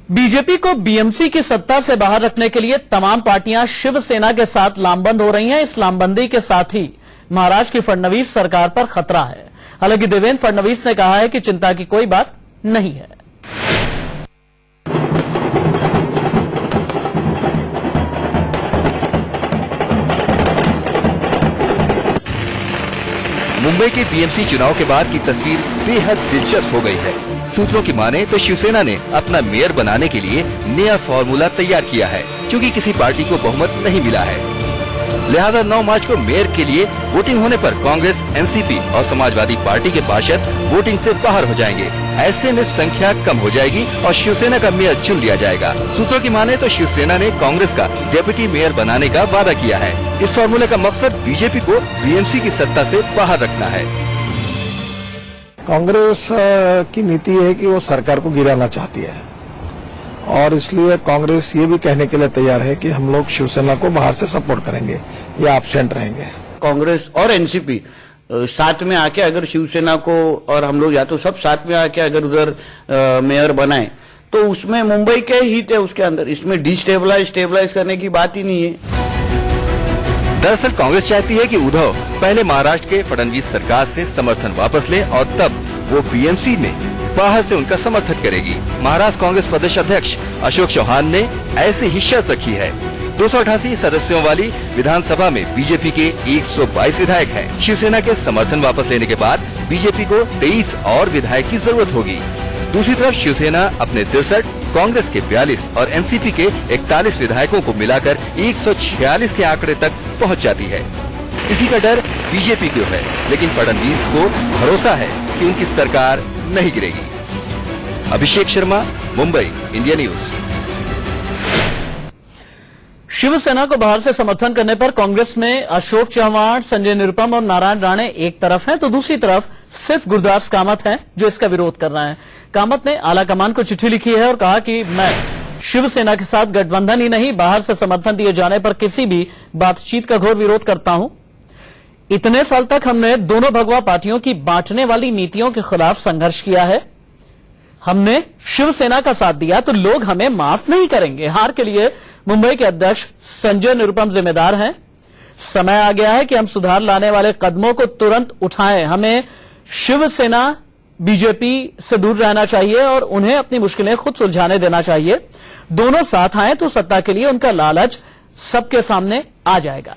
BJP को BMC की सत्ता से बाहर रखने के लिए तमाम पार्टियां शिवसेना के साथ लामबंद हो रही हैं। इस लामबंदी के साथ ही महाराष्ट्र की फडणवीस सरकार पर खतरा है। हालांकि देवेंद्र फडणवीस ने कहा है कि चिंता की कोई बात नहीं है। मुंबई के बीएमसी चुनाव के बाद की तस्वीर बेहद दिलचस्प हो गई है। सूत्रों की माने तो शिवसेना ने अपना मेयर बनाने के लिए नया फॉर्मूला तैयार किया है, क्योंकि किसी पार्टी को बहुमत नहीं मिला है। लिहाजा 9 मार्च को मेयर के लिए वोटिंग होने पर कांग्रेस, एनसीपी और समाजवादी पार्टी के पार्षद वोटिंग से बाहर हो जाएंगे। ऐसे में संख्या कम हो जाएगी और शिवसेना का मेयर चुन लिया जाएगा। सूत्रों की माने तो शिवसेना ने कांग्रेस का डेप्यूटी मेयर बनाने का वादा किया है। इस फॉर्मूले का मकसद बीजेपी को बीएमसी की सत्ता से बाहर रखना है। कांग्रेस की नीति है कि वो सरकार को गिराना चाहती है और इसलिए कांग्रेस ये भी कहने के लिए तैयार है कि हम लोग शिवसेना को बाहर से सपोर्ट करेंगे या एब्सेंट रहेंगे। कांग्रेस और एनसीपी साथ में आके अगर शिवसेना को और हम लोग या तो सब साथ में आके अगर उधर मेयर बनाए तो उसमें मुंबई के हित है उसके अंदर, इसमें स्टेबलाइज करने की बात ही नहीं है। दरअसल कांग्रेस चाहती है कि उद्धव पहले महाराष्ट्र के फडणवीस सरकार से समर्थन वापस ले और तब वो बीएमसी में बाहर से उनका समर्थन करेगी। महाराष्ट्र कांग्रेस प्रदेश अध्यक्ष अशोक चौहान ने ऐसी ही शर्त रखी है। 288 सदस्यों वाली विधानसभा में बीजेपी के 122 विधायक हैं। शिवसेना के समर्थन वापस लेने के बाद बीजेपी को 23 और विधायक की जरूरत होगी। दूसरी तरफ शिवसेना अपने 63, कांग्रेस के 42 और एनसीपी के 41 विधायकों को मिलाकर 146 के आंकड़े तक पहुंच जाती है। इसी का डर बीजेपी को है, लेकिन फडणवीस को भरोसा है कि उनकी सरकार नहीं गिरेगी। Abhishek Sharma, Mumbai, India news. शिवसेना को बाहर से समर्थन करने पर कांग्रेस में अशोक चौहान, संजय निरुपम और नारायण राणे एक तरफ हैं, तो दूसरी तरफ सिर्फ गुरदास कामत हैं जो इसका विरोध कर रहे हैं। कामत ने आलाकमान को चिट्ठी लिखी है और कहा कि मैं शिवसेना के साथ गठबंधन ही नहीं, बाहर से समर्थन दिए जाने पर किसी भी बातचीत का घोर विरोध करता हूं। इतने साल तक हमने दोनों भगवा पार्टियों की बांटने वाली नीतियों के खिलाफ संघर्ष किया है। हमने शिवसेना का साथ दिया तो लोग हमें माफ नहीं करेंगे। हार के लिए मुंबई के अध्यक्ष संजय निरुपम जिम्मेदार हैं। समय आ गया है कि हम सुधार लाने वाले कदमों को तुरंत उठाएं। हमें शिवसेना बीजेपी से दूर रहना चाहिए और उन्हें अपनी मुश्किलें खुद सुलझाने देना चाहिए। दोनों साथ आए तो सत्ता के लिए उनका लालच सबके सामने आ जाएगा।